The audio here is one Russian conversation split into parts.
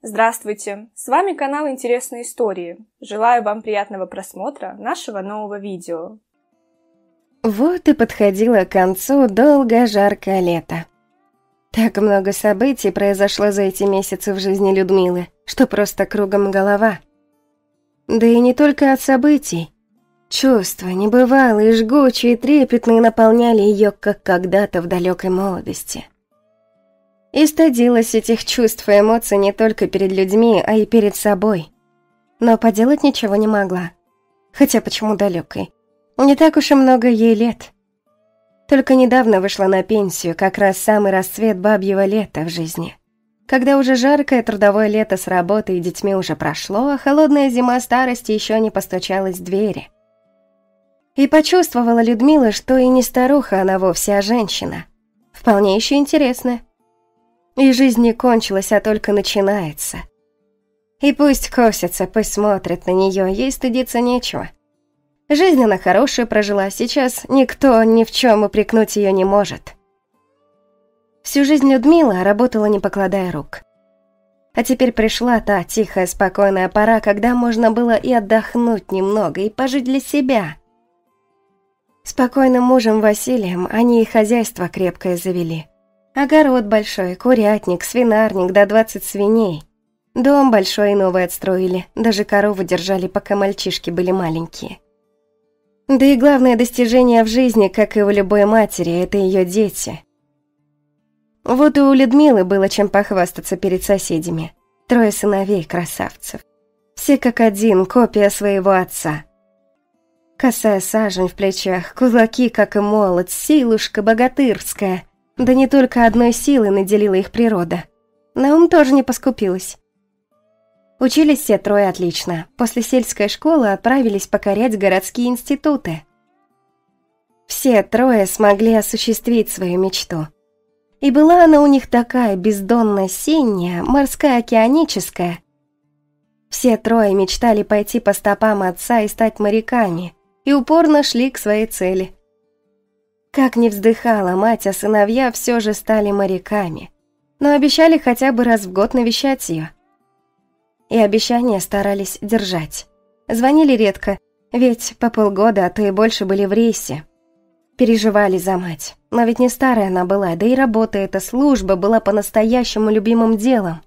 Здравствуйте! С вами канал Интересные истории. Желаю вам приятного просмотра нашего нового видео. Вот и подходило к концу долгое жаркое лето. Так много событий произошло за эти месяцы в жизни Людмилы, что просто кругом голова. Да и не только от событий. Чувства небывалые, жгучие, трепетные наполняли ее, как когда-то в далекой молодости. И стыдилась этих чувств и эмоций не только перед людьми, а и перед собой. Но поделать ничего не могла. Хотя почему далекой? Не так уж и много ей лет. Только недавно вышла на пенсию, как раз самый расцвет бабьего лета в жизни. Когда уже жаркое трудовое лето с работой и детьми уже прошло, а холодная зима старости еще не постучалась в двери. И почувствовала Людмила, что и не старуха она вовсе, а женщина. Вполне еще интересная. И жизнь не кончилась, а только начинается. И пусть косятся, пусть смотрят на нее, ей стыдиться нечего. Жизнь она хорошую прожила, сейчас никто ни в чем упрекнуть ее не может. Всю жизнь Людмила работала, не покладая рук. А теперь пришла та тихая, спокойная пора, когда можно было и отдохнуть немного, и пожить для себя. Спокойным мужем Василием они и хозяйство крепкое завели. Огород большой, курятник, свинарник, до 20 свиней. Дом большой и новый отстроили, даже корову держали, пока мальчишки были маленькие. Да и главное достижение в жизни, как и у любой матери, это ее дети. Вот и у Людмилы было чем похвастаться перед соседями. 3 сыновей красавцев. Все как один, копия своего отца. Косая сажень в плечах, кулаки, как и молот, силушка богатырская. Да не только одной силой наделила их природа. На ум тоже не поскупилась. Учились все 3 отлично. После сельской школы отправились покорять городские институты. Все 3 смогли осуществить свою мечту. И была она у них такая бездонно-синяя, морская, океаническая. Все 3 мечтали пойти по стопам отца и стать моряками, и упорно шли к своей цели. Как ни вздыхала мать, а сыновья все же стали моряками, но обещали хотя бы раз в год навещать ее. И обещания старались держать. Звонили редко, ведь по полгода, а то и больше были в рейсе. Переживали за мать, но ведь не старая она была, да и работа эта, служба была по-настоящему любимым делом.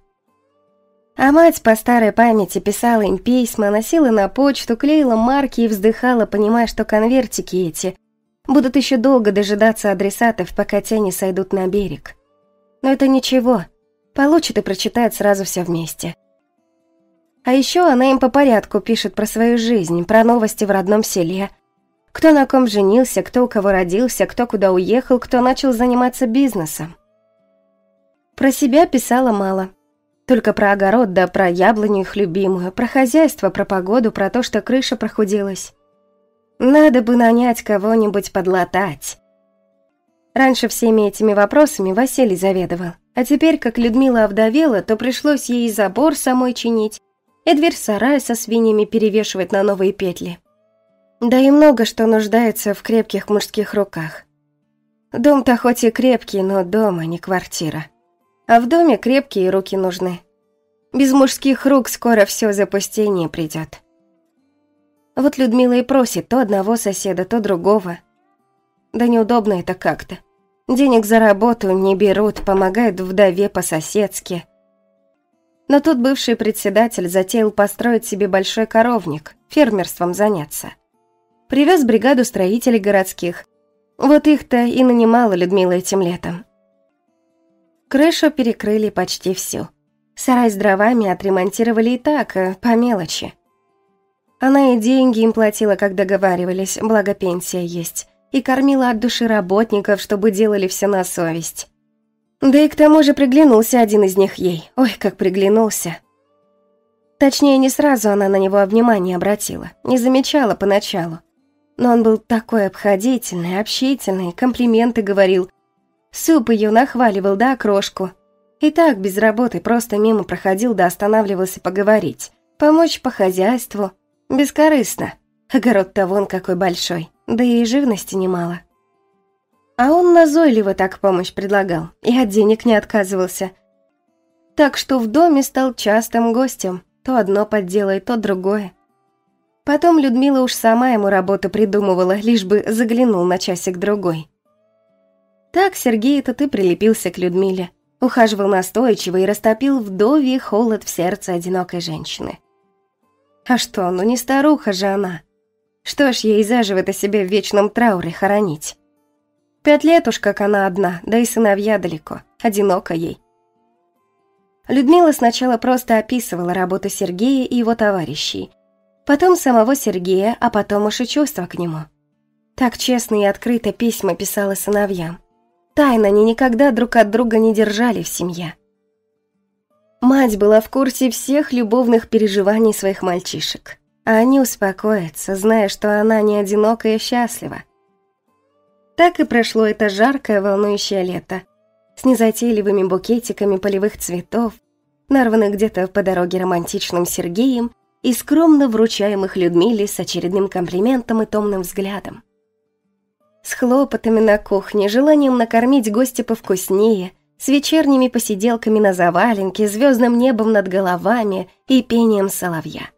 А мать по старой памяти писала им письма, носила на почту, клеила марки и вздыхала, понимая, что конвертики эти будут еще долго дожидаться адресатов, пока те не сойдут на берег. Но это ничего, получит и прочитает сразу все вместе. А еще она им по порядку пишет про свою жизнь, про новости в родном селе. Кто на ком женился, кто у кого родился, кто куда уехал, кто начал заниматься бизнесом. Про себя писала мало. Только про огород, да про яблоню их любимую, про хозяйство, про погоду, про то, что крыша прохудилась. Надо бы нанять кого-нибудь подлатать. Раньше всеми этими вопросами Василий заведовал, а теперь, как Людмила овдовела, то пришлось ей и забор самой чинить, и дверь сарая со свиньями перевешивать на новые петли. Да и много что нуждается в крепких мужских руках. Дом-то хоть и крепкий, но дом, а не квартира. А в доме крепкие руки нужны. Без мужских рук скоро все запустение придет. Вот Людмила и просит то одного соседа, то другого. Да неудобно это как-то. Денег за работу не берут, помогают вдове по-соседски. Но тут бывший председатель затеял построить себе большой коровник, фермерством заняться. Привез бригаду строителей городских. Вот их-то и нанимала Людмила этим летом. Крышу перекрыли почти всю. Сарай с дровами отремонтировали и так, по мелочи. Она и деньги им платила, как договаривались, благо пенсия есть, и кормила от души работников, чтобы делали все на совесть. Да и к тому же приглянулся один из них ей. Ой, как приглянулся. Точнее, не сразу она на него внимание обратила, не замечала поначалу. Но он был такой обходительный, общительный, комплименты говорил. Суп ее нахваливал, да окрошку. И так, без работы, просто мимо проходил да останавливался поговорить. Помочь по хозяйству. Бескорыстно. Огород-то вон какой большой, да и живности немало. А он назойливо так помощь предлагал и от денег не отказывался. Так что в доме стал частым гостем, то одно подделает, то другое. Потом Людмила уж сама ему работу придумывала, лишь бы заглянул на часик-другой. Так Сергей этот и прилепился к Людмиле, ухаживал настойчиво и растопил вдовий холод в сердце одинокой женщины. А что, ну не старуха же она. Что ж ей заживо-то себе в вечном трауре хоронить? 5 лет уж как она одна, да и сыновья далеко, одиноко ей. Людмила сначала просто описывала работу Сергея и его товарищей, потом самого Сергея, а потом уж и чувства к нему. Так честно и открыто письма писала сыновьям. Тайно они никогда друг от друга не держали в семье. Мать была в курсе всех любовных переживаний своих мальчишек, а они успокоятся, зная, что она не одинока и счастлива. Так и прошло это жаркое, волнующее лето, с незатейливыми букетиками полевых цветов, нарванных где-то по дороге романтичным Сергеем и скромно вручаемых Людмиле с очередным комплиментом и томным взглядом. С хлопотами на кухне, желанием накормить гостя повкуснее, с вечерними посиделками на заваленке, звездным небом над головами и пением соловья.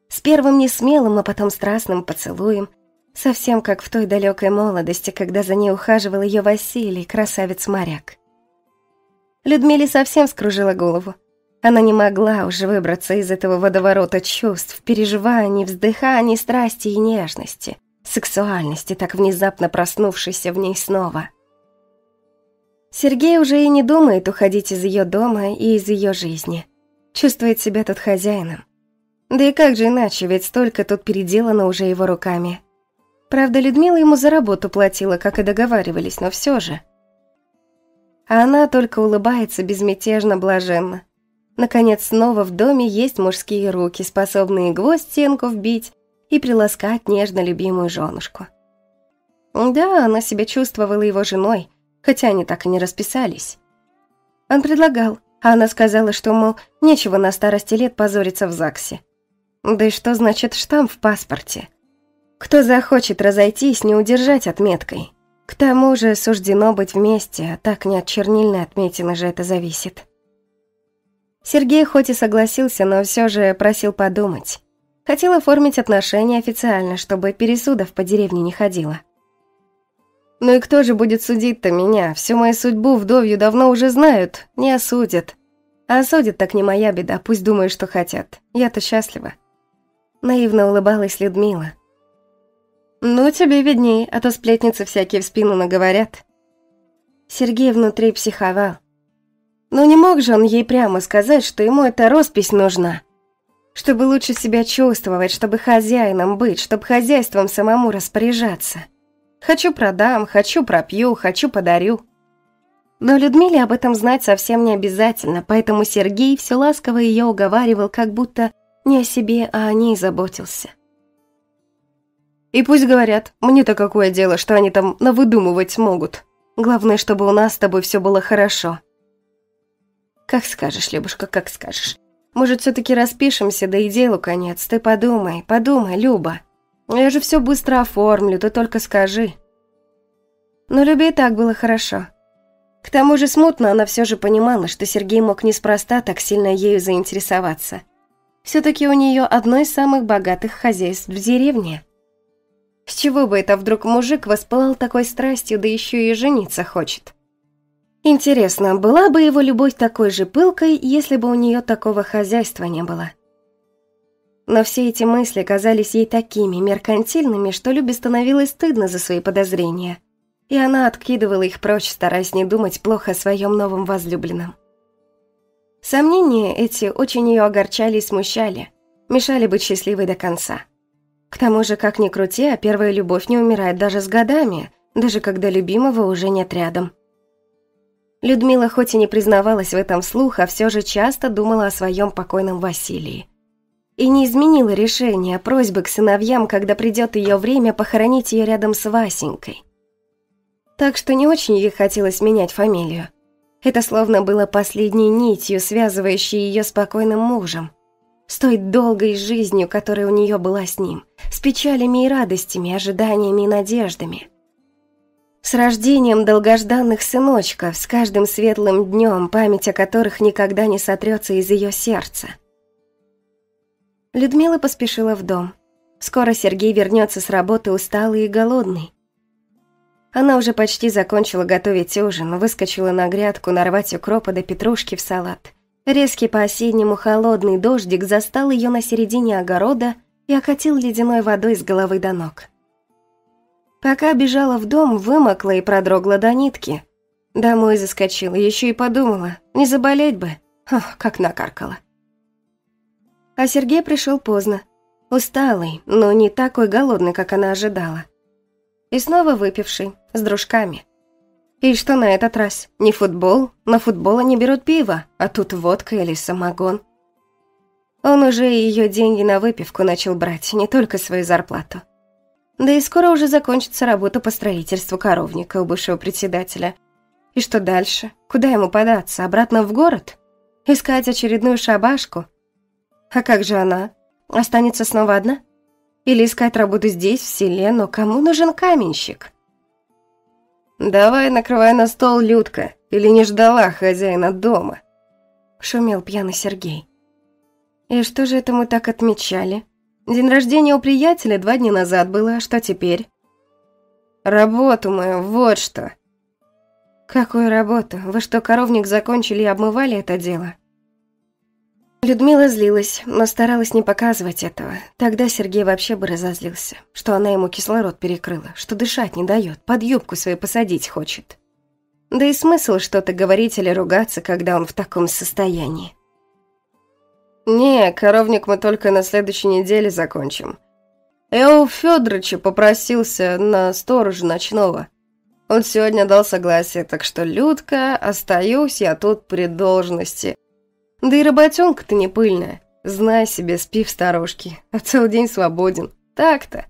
С первым несмелым, а потом страстным поцелуем, совсем как в той далекой молодости, когда за ней ухаживал ее Василий, красавец-моряк. Людмиле совсем скружила голову. Она не могла уже выбраться из этого водоворота чувств, переживаний, вздыханий, страсти и нежности, сексуальности, так внезапно проснувшейся в ней снова. Сергей уже и не думает уходить из ее дома и из ее жизни. Чувствует себя тут хозяином. Да и как же иначе, ведь столько тут переделано уже его руками. Правда, Людмила ему за работу платила, как и договаривались, но все же. А она только улыбается безмятежно, блаженно. Наконец, снова в доме есть мужские руки, способные гвоздь в стенку вбить и приласкать нежно любимую женушку. Да, она себя чувствовала его женой, хотя они так и не расписались. Он предлагал, а она сказала, что, мол, нечего на старости лет позориться в ЗАГСе. Да и что значит штамп в паспорте? Кто захочет разойтись, не удержать отметкой? К тому же суждено быть вместе, а так не от чернильной отметины же это зависит. Сергей хоть и согласился, но все же просил подумать. Хотел оформить отношения официально, чтобы пересудов по деревне не ходило. Ну и кто же будет судить-то меня? Всю мою судьбу вдовью давно уже знают, не осудят. А осудят так не моя беда, пусть думают, что хотят. Я-то счастлива. Наивно улыбалась Людмила. Ну, тебе видней, а то сплетницы всякие в спину наговорят. Сергей внутри психовал. Но не мог же он ей прямо сказать, что ему эта роспись нужна. Чтобы лучше себя чувствовать, чтобы хозяином быть, чтобы хозяйством самому распоряжаться. Хочу продам, хочу пропью, хочу подарю. Но Людмиле об этом знать совсем не обязательно, поэтому Сергей все ласково ее уговаривал, как будто не о себе, а о ней заботился. И пусть говорят, мне-то какое дело, что они там навыдумывать могут. Главное, чтобы у нас с тобой все было хорошо. Как скажешь, Любушка, как скажешь. Может, все-таки распишемся, да и делу конец. Ты подумай, подумай, Люба. Я же все быстро оформлю, ты только скажи. Но Любе и так было хорошо. К тому же смутно она все же понимала, что Сергей мог неспроста так сильно ею заинтересоваться. Все-таки у нее одно из самых богатых хозяйств в деревне. С чего бы это вдруг мужик воспылал такой страстью, да еще и жениться хочет? Интересно, была бы его любовь такой же пылкой, если бы у нее такого хозяйства не было? Но все эти мысли казались ей такими меркантильными, что Любе становилось стыдно за свои подозрения, и она откидывала их прочь, стараясь не думать плохо о своем новом возлюбленном. Сомнения эти очень ее огорчали и смущали, мешали быть счастливой до конца. К тому же, как ни крути, а первая любовь не умирает даже с годами, даже когда любимого уже нет рядом. Людмила хоть и не признавалась в этом вслух, а все же часто думала о своем покойном Василии. И не изменила решение, просьбы к сыновьям, когда придет ее время похоронить ее рядом с Васенькой. Так что не очень ей хотелось менять фамилию. Это словно было последней нитью, связывающей ее с покойным мужем, с той долгой жизнью, которая у нее была с ним, с печалями и радостями, ожиданиями и надеждами. С рождением долгожданных сыночков, с каждым светлым днем, память о которых никогда не сотрется из ее сердца. Людмила поспешила в дом. Скоро Сергей вернется с работы усталый и голодный. Она уже почти закончила готовить ужин, выскочила на грядку нарвать укропа да петрушки в салат. Резкий по-осеннему холодный дождик застал ее на середине огорода и окатил ледяной водой с головы до ног. Пока бежала в дом, вымокла и продрогла до нитки. Домой заскочила, еще и подумала, не заболеть бы. Ох, как накаркала. А Сергей пришел поздно. Усталый, но не такой голодный, как она ожидала. И снова выпивший, с дружками. И что на этот раз? Не футбол? На футбол они берут пиво, а тут водка или самогон. Он уже ее деньги на выпивку начал брать, не только свою зарплату. Да и скоро уже закончится работа по строительству коровника у бывшего председателя. И что дальше? Куда ему податься? Обратно в город? Искать очередную шабашку? А как же она? Останется снова одна? Или искать работу здесь, в селе, но кому нужен каменщик? «Давай накрывай на стол, Людка, или не ждала хозяина дома?» Шумел пьяный Сергей. И что же это мы так отмечали? День рождения у приятеля 2 дня назад было, а что теперь? Работу мою, вот что. Какую работу? Вы что, коровник закончили и обмывали это дело? Людмила злилась, но старалась не показывать этого. Тогда Сергей вообще бы разозлился, что она ему кислород перекрыла, что дышать не дает, под юбку свою посадить хочет. Да и смысл что-то говорить или ругаться, когда он в таком состоянии. «Не, коровник мы только на следующей неделе закончим. Я у Фёдорыча попросился на сторожа ночного. Он сегодня дал согласие, так что, Людка, остаюсь я тут при должности. Да и работенка-то не пыльная. Знай себе, спи в сторожке, а целый день свободен. Так-то».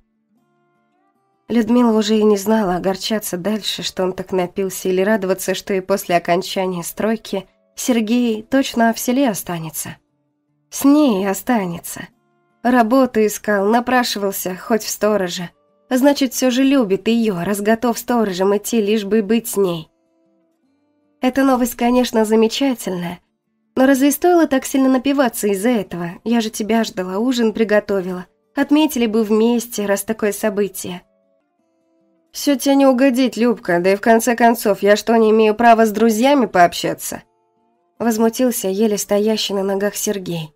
Людмила уже и не знала, огорчаться дальше, что он так напился, или радоваться, что и после окончания стройки Сергей точно в селе останется. С ней останется. Работу искал, напрашивался, хоть в стороже. Значит, все же любит ее, раз готов сторожем идти, лишь бы быть с ней. Эта новость, конечно, замечательная, но разве стоило так сильно напиваться из-за этого? Я же тебя ждала, ужин приготовила. Отметили бы вместе, раз такое событие. Все тебе не угодить, Любка, да и в конце концов, я что, не имею права с друзьями пообщаться? Возмутился еле стоящий на ногах Сергей.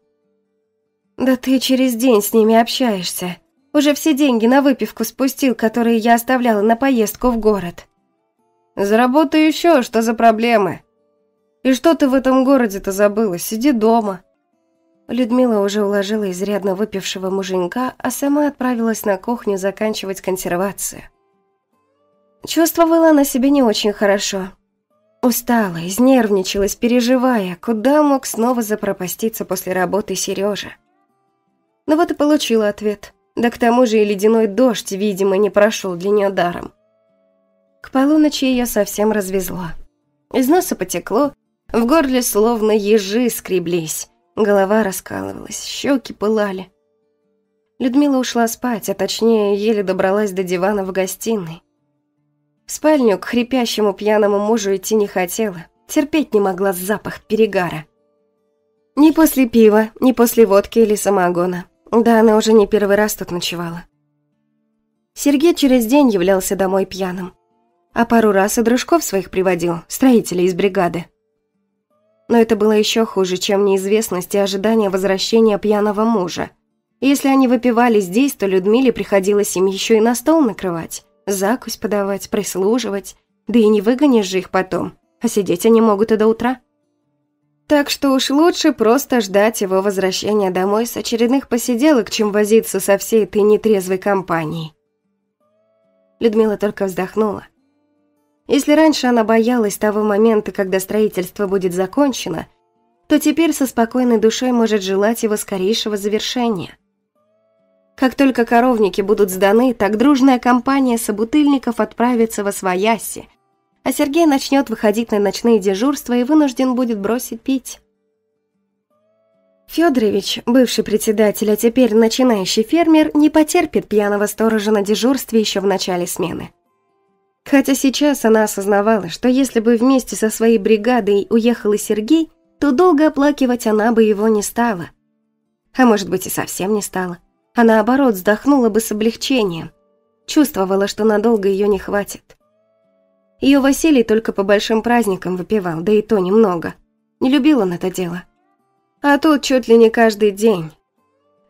Да ты через день с ними общаешься. Уже все деньги на выпивку спустил, которые я оставляла на поездку в город. Заработай еще, что за проблемы? И что ты в этом городе-то забыла? Сиди дома. Людмила уже уложила изрядно выпившего муженька, а сама отправилась на кухню заканчивать консервацию. Чувствовала она себя не очень хорошо. Устала, изнервничалась, переживая, куда мог снова запропаститься после работы Сережа. Ну вот и получила ответ. Да к тому же и ледяной дождь, видимо, не прошел для нее даром. К полуночи ее совсем развезло. Из носа потекло, в горле словно ежи скреблись, голова раскалывалась, щеки пылали. Людмила ушла спать, а точнее, еле добралась до дивана в гостиной. В спальню к хрипящему пьяному мужу идти не хотела, терпеть не могла запах перегара. Ни после пива, ни после водки или самогона. Да, она уже не первый раз тут ночевала. Сергей через день являлся домой пьяным, а пару раз и дружков своих приводил, строителей из бригады. Но это было еще хуже, чем неизвестность и ожидание возвращения пьяного мужа. Если они выпивали здесь, то Людмиле приходилось им еще и на стол накрывать, закусь подавать, прислуживать, да и не выгонишь же их потом, а сидеть они могут и до утра. Так что уж лучше просто ждать его возвращения домой с очередных посиделок, чем возиться со всей этой нетрезвой компанией. Людмила только вздохнула. Если раньше она боялась того момента, когда строительство будет закончено, то теперь со спокойной душой может желать его скорейшего завершения. Как только коровники будут сданы, так дружная компания собутыльников отправится восвояси, а Сергей начнет выходить на ночные дежурства и вынужден будет бросить пить. Фёдорович, бывший председатель, а теперь начинающий фермер, не потерпит пьяного сторожа на дежурстве еще в начале смены. Хотя сейчас она осознавала, что если бы вместе со своей бригадой уехал и Сергей, то долго оплакивать она бы его не стала. А может быть и совсем не стала. А наоборот, вздохнула бы с облегчением. Чувствовала, что надолго ее не хватит. Ее Василий только по большим праздникам выпивал, да и то немного. Не любил он это дело. А тут чуть ли не каждый день.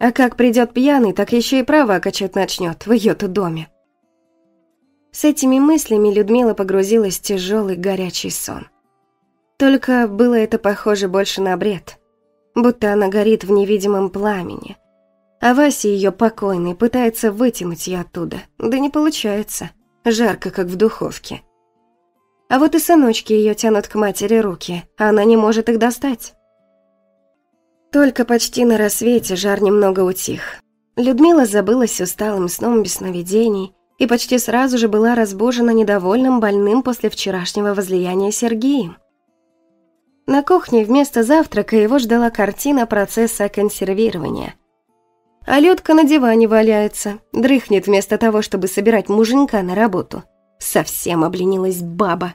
А как придет пьяный, так еще и права качать начнет в ее-то доме. С этими мыслями Людмила погрузилась в тяжелый горячий сон. Только было это похоже больше на бред. Будто она горит в невидимом пламени. А Вася, ее покойный, пытается вытянуть ее оттуда. Да не получается. Жарко, как в духовке. А вот и сыночки ее тянут к матери руки, а она не может их достать. Только почти на рассвете жар немного утих. Людмила забылась усталым сном без сновидений и почти сразу же была разбужена недовольным больным после вчерашнего возлияния Сергеем. На кухне вместо завтрака его ждала картина процесса консервирования. А Людка на диване валяется, дрыхнет вместо того, чтобы собирать муженька на работу. Совсем обленилась баба.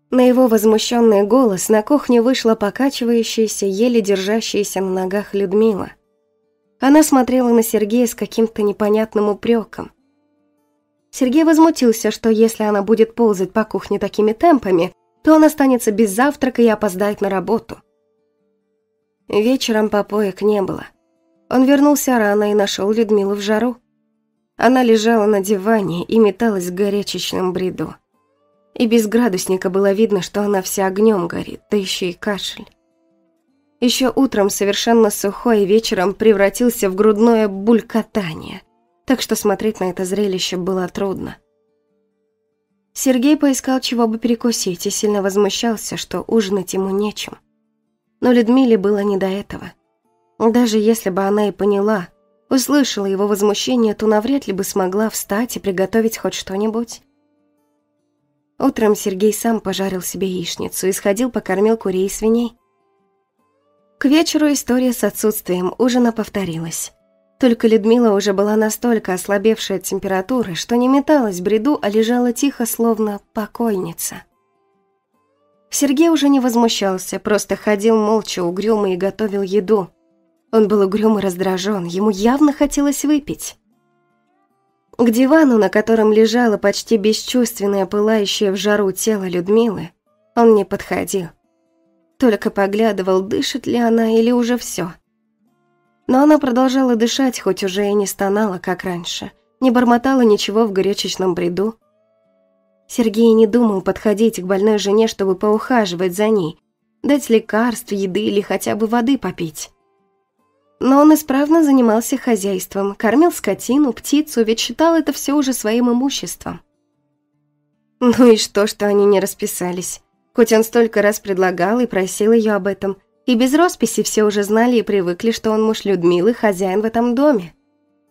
На его возмущенный голос на кухню вышла покачивающаяся, еле держащаяся на ногах Людмила. Она смотрела на Сергея с каким-то непонятным упреком. Сергей возмутился, что если она будет ползать по кухне такими темпами, то он останется без завтрака и опоздает на работу. Вечером попоек не было. Он вернулся рано и нашел Людмилу в жару. Она лежала на диване и металась в горячечном бреду. И без градусника было видно, что она вся огнем горит, да еще и кашель. Еще утром совершенно сухой, и вечером превратился в грудное булькотание, так что смотреть на это зрелище было трудно. Сергей поискал, чего бы перекусить, и сильно возмущался, что ужинать ему нечем. Но Людмиле было не до этого. Даже если бы она и поняла, услышала его возмущение, то навряд ли бы смогла встать и приготовить хоть что-нибудь. Утром Сергей сам пожарил себе яичницу и сходил покормил курей и свиней. К вечеру история с отсутствием ужина повторилась. Только Людмила уже была настолько ослабевшая от температуры, что не металась в бреду, а лежала тихо, словно покойница. Сергей уже не возмущался, просто ходил молча, угрюмо и готовил еду. Он был угрюм и раздражен, ему явно хотелось выпить. К дивану, на котором лежало почти бесчувственное, пылающее в жару тело Людмилы, он не подходил. Только поглядывал, дышит ли она или уже все. Но она продолжала дышать, хоть уже и не стонала, как раньше, не бормотала ничего в горячечном бреду. Сергей не думал подходить к больной жене, чтобы поухаживать за ней, дать лекарств, еды или хотя бы воды попить. Но он исправно занимался хозяйством, кормил скотину, птицу, ведь считал это все уже своим имуществом. Ну и что они не расписались? Хоть он столько раз предлагал и просил ее об этом, и без росписи все уже знали и привыкли, что он муж Людмилы, хозяин в этом доме.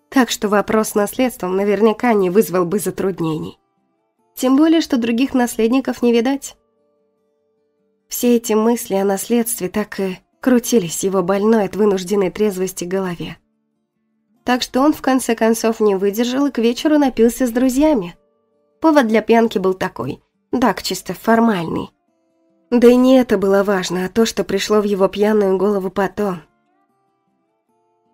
Так что вопрос с наследством наверняка не вызвал бы затруднений. Тем более, что других наследников не видать. Все эти мысли о наследстве так и крутились в его больной от вынужденной трезвости голове. Так что он в конце концов не выдержал и к вечеру напился с друзьями. Повод для пьянки был такой, так чисто формальный. Да и не это было важно, а то, что пришло в его пьяную голову потом.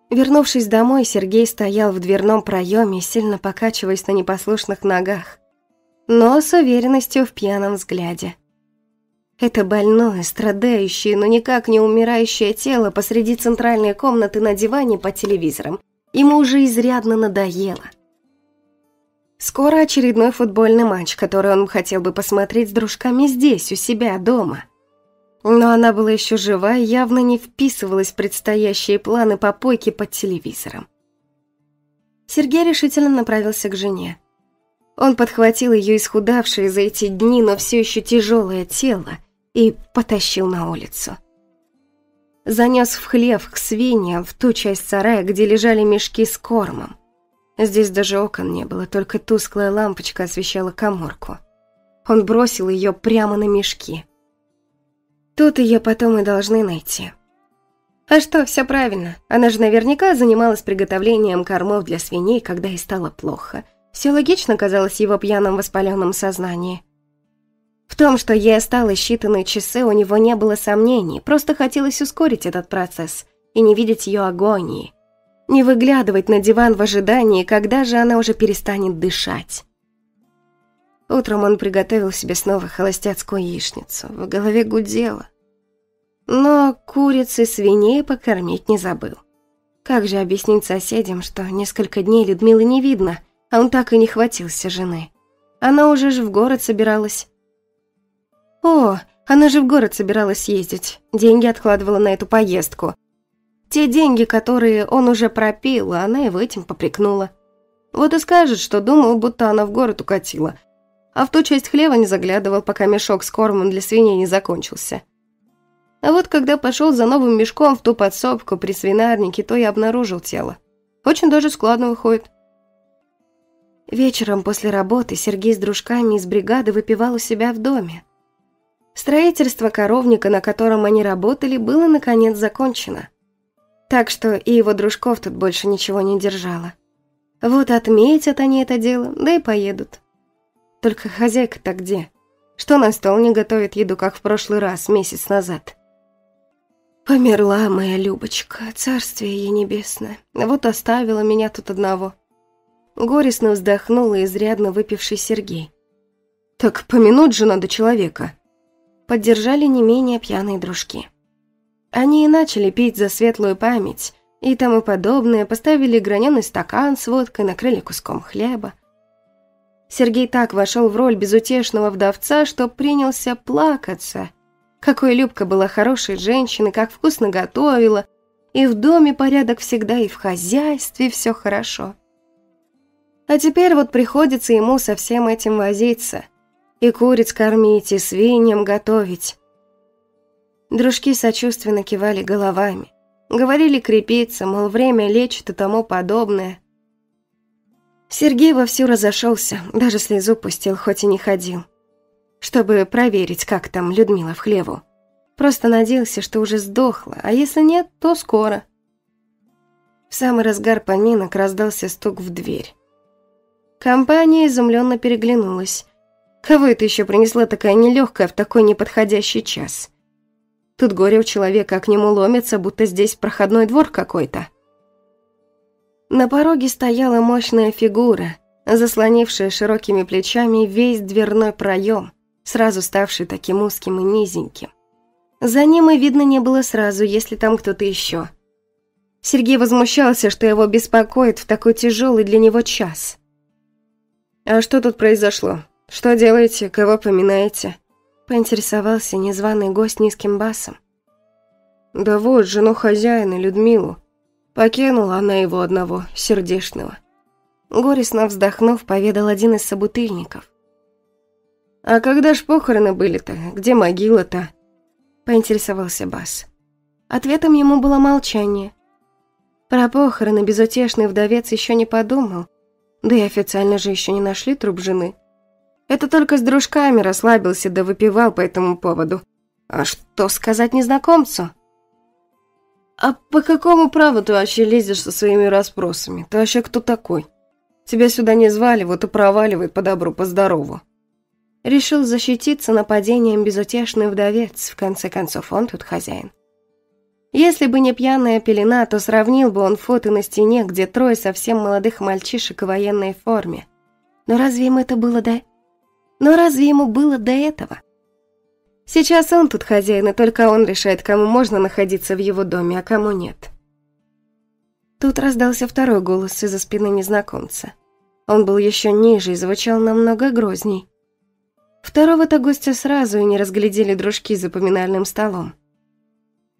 Вернувшись домой, Сергей стоял в дверном проеме, сильно покачиваясь на непослушных ногах, но с уверенностью в пьяном взгляде. Это больное, страдающее, но никак не умирающее тело посреди центральной комнаты на диване под телевизором ему уже изрядно надоело. Скоро очередной футбольный матч, который он хотел бы посмотреть с дружками здесь, у себя дома. Но она была еще жива и явно не вписывалась в предстоящие планы попойки под телевизором. Сергей решительно направился к жене. Он подхватил ее исхудавшее за эти дни, но все еще тяжелое тело и потащил на улицу. Занес в хлев к свиньям, в ту часть сарая, где лежали мешки с кормом. Здесь даже окон не было, только тусклая лампочка освещала каморку. Он бросил ее прямо на мешки. Тут ее потом и должны найти. А что, все правильно. Она же наверняка занималась приготовлением кормов для свиней, когда ей стало плохо. Все логично казалось в его пьяном воспаленном сознании. В том, что ей осталось считанные часы, у него не было сомнений, просто хотелось ускорить этот процесс и не видеть ее агонии, не выглядывать на диван в ожидании, когда же она уже перестанет дышать. Утром он приготовил себе снова холостяцкую яичницу, в голове гудело. Но куриц и свиней покормить не забыл. Как же объяснить соседям, что несколько дней Людмилы не видно, а он так и не хватился жены? Она уже же в город собиралась. О, она же в город собиралась ездить, деньги откладывала на эту поездку. Те деньги, которые он уже пропил, а она его этим попрекнула. Вот и скажет, что думал, будто она в город укатила, а в ту часть хлева не заглядывал, пока мешок с кормом для свиней не закончился. А вот когда пошел за новым мешком в ту подсобку при свинарнике, то и обнаружил тело. Очень даже складно выходит. Вечером после работы Сергей с дружками из бригады выпивал у себя в доме. Строительство коровника, на котором они работали, было наконец закончено. Так что и его дружков тут больше ничего не держало. Вот отметят они это дело, да и поедут. Только хозяйка-то где? Что на стол не готовит еду, как в прошлый раз, месяц назад? Померла моя Любочка, царствие ей небесное. Вот оставила меня тут одного. Горестно вздохнул и изрядно выпивший Сергей. Так помянуть же надо человека. Поддержали не менее пьяные дружки. Они и начали пить за светлую память и тому подобное, поставили граненый стакан с водкой, накрыли куском хлеба. Сергей так вошел в роль безутешного вдовца, что принялся плакаться. Какой Любка была хорошей женщиной, как вкусно готовила, и в доме порядок всегда, и в хозяйстве все хорошо. А теперь вот приходится ему со всем этим возиться. И куриц кормить, и свиньям готовить. Дружки сочувственно кивали головами. Говорили крепиться, мол, время лечит и тому подобное. Сергей вовсю разошелся, даже слезу пустил, хоть и не ходил. Чтобы проверить, как там Людмила в хлеву. Просто надеялся, что уже сдохла, а если нет, то скоро. В самый разгар поминок раздался стук в дверь. Компания изумленно переглянулась. Кого это еще принесла такая нелегкая в такой неподходящий час? Тут горе у человека, к нему ломится, будто здесь проходной двор какой-то. На пороге стояла мощная фигура, заслонившая широкими плечами весь дверной проем, сразу ставший таким узким и низеньким. За ним и видно не было сразу, если там кто-то еще. Сергей возмущался, что его беспокоит в такой тяжелый для него час. «А что тут произошло? Что делаете? Кого поминаете?» Поинтересовался незваный гость низким басом. «Да вот, жену хозяина, Людмилу. Покинула она его одного, сердечного». Горестно вздохнув, поведал один из собутыльников. «А когда ж похороны были-то? Где могила-то?» Поинтересовался бас. Ответом ему было молчание. Про похороны безутешный вдовец еще не подумал, да и официально же еще не нашли труп жены. Это только с дружками расслабился да выпивал по этому поводу. А что сказать незнакомцу? «А по какому праву ты вообще лезешь со своими расспросами? Ты вообще кто такой? Тебя сюда не звали, вот и проваливай по добру, по здорову». Решил защититься нападением безутешный вдовец, в конце концов он тут хозяин. Если бы не пьяная пелена, то сравнил бы он фото на стене, где трое совсем молодых мальчишек в военной форме. Но разве ему было до этого? Сейчас он тут хозяин, и только он решает, кому можно находиться в его доме, а кому нет. Тут раздался второй голос из-за спины незнакомца. Он был еще ниже и звучал намного грозней. Второго-то гостя сразу и не разглядели дружки за поминальным столом.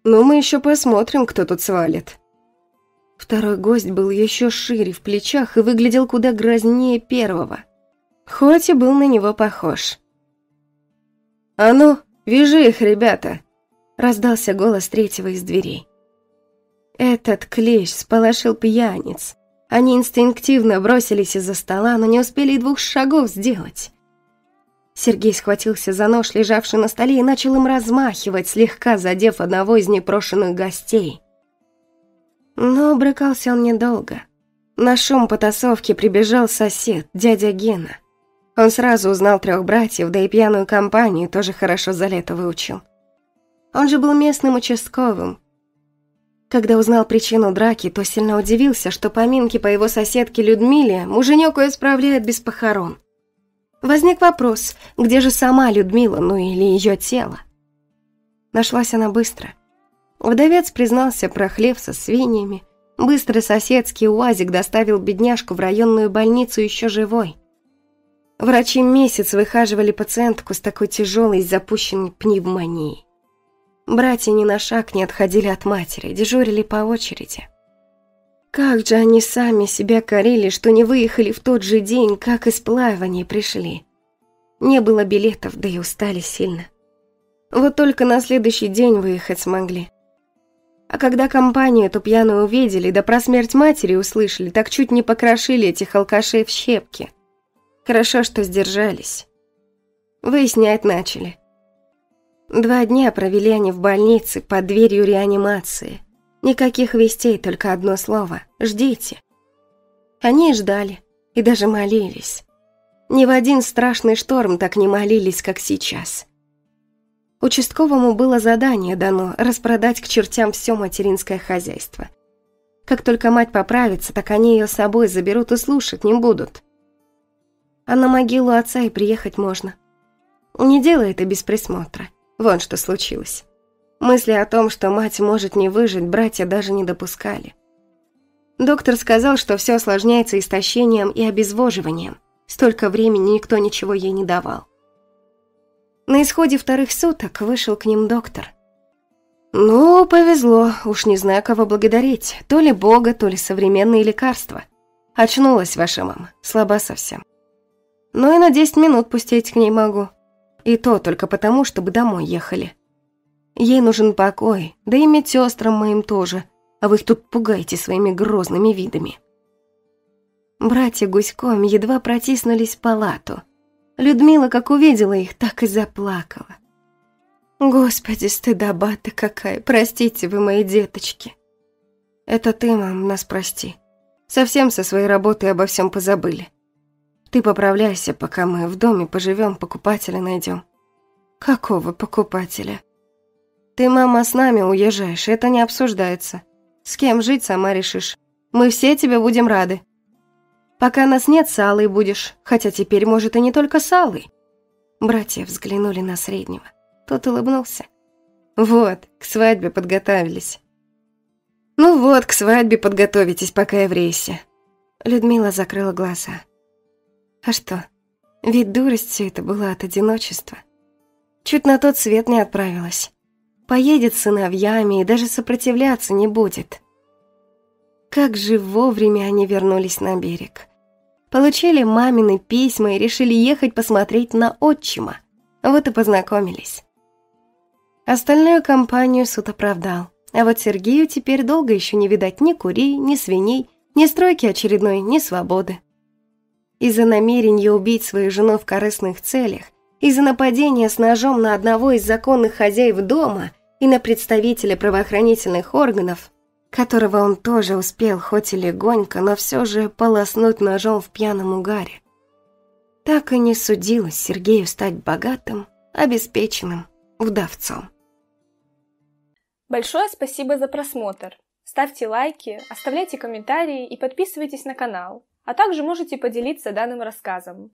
«Ну, мы еще посмотрим, кто тут свалит». Второй гость был еще шире в плечах и выглядел куда грознее первого, хоть и был на него похож. «А ну, вяжи их, ребята!» — раздался голос третьего из дверей. Этот клещ сполошил пьяниц. Они инстинктивно бросились из-за стола, но не успели и 2 шагов сделать. Сергей схватился за нож, лежавший на столе, и начал им размахивать, слегка задев одного из непрошенных гостей. Но брыкался он недолго. На шум потасовки прибежал сосед, дядя Гена. Он сразу узнал 3 братьев, да и пьяную компанию тоже хорошо за лето выучил. Он же был местным участковым. Когда узнал причину драки, то сильно удивился, что поминки по его соседке Людмиле муженек исправляет без похорон. Возник вопрос, где же сама Людмила, ну или ее тело? Нашлась она быстро. Вдовец признался про хлев со свиньями. Быстрый соседский УАЗик доставил бедняжку в районную больницу еще живой. Врачи месяц выхаживали пациентку с такой тяжелой запущенной пневмонией. Братья ни на шаг не отходили от матери, дежурили по очереди. Как же они сами себя корили, что не выехали в тот же день, как из плавания пришли. Не было билетов, да и устали сильно. Вот только на следующий день выехать смогли. А когда компанию эту пьяную увидели, да про смерть матери услышали, так чуть не покрошили этих алкашей в щепки. Хорошо, что сдержались. Выяснять начали. 2 дня провели они в больнице под дверью реанимации. Никаких вестей, только одно слово – ждите. Они и ждали, и даже молились. Ни в один страшный шторм так не молились, как сейчас. Участковому было задание дано распродать к чертям все материнское хозяйство. Как только мать поправится, так они ее с собой заберут и слушать не будут. А на могилу отца и приехать можно. Не делай это без присмотра. Вон что случилось. Мысли о том, что мать может не выжить, братья даже не допускали. Доктор сказал, что все осложняется истощением и обезвоживанием. Столько времени никто ничего ей не давал. На исходе 2 суток вышел к ним доктор. Ну, повезло, уж не знаю, кого благодарить. То ли Бога, то ли современные лекарства. Очнулась ваша мама, слаба совсем. Но и на 10 минут пустить к ней могу. И то только потому, чтобы домой ехали. Ей нужен покой, да и медсестрам моим тоже, а вы их тут пугаете своими грозными видами. Братья гуськом едва протиснулись в палату. Людмила, как увидела их, так и заплакала. Господи, стыдоба-то какая, простите вы, мои деточки. Это ты, мам, нас прости. Совсем со своей работой обо всем позабыли. Ты поправляйся, пока мы в доме поживем, покупателя найдем. Какого покупателя? Ты, мама, с нами уезжаешь, это не обсуждается. С кем жить, сама решишь. Мы все тебе будем рады. Пока нас нет, с Аллой будешь, хотя теперь, может, и не только с Аллой. Братья взглянули на среднего. Тот улыбнулся. Вот, к свадьбе подготовились. Ну вот, к свадьбе подготовитесь, пока я в рейсе. Людмила закрыла глаза. А что, ведь дурость все это была от одиночества. Чуть на тот свет не отправилась. Поедет с сыновьями и даже сопротивляться не будет. Как же вовремя они вернулись на берег. Получили мамины письма и решили ехать посмотреть на отчима. Вот и познакомились. Остальную компанию суд оправдал. А вот Сергею теперь долго еще не видать ни курей, ни свиней, ни стройки очередной, ни свободы. Из-за намерения убить свою жену в корыстных целях, из-за нападения с ножом на одного из законных хозяев дома и на представителя правоохранительных органов, которого он тоже успел, хоть и легонько, но все же полоснуть ножом в пьяном угаре. Так и не судилось Сергею стать богатым, обеспеченным вдовцом. Большое спасибо за просмотр. Ставьте лайки, оставляйте комментарии и подписывайтесь на канал, а также можете поделиться данным рассказом.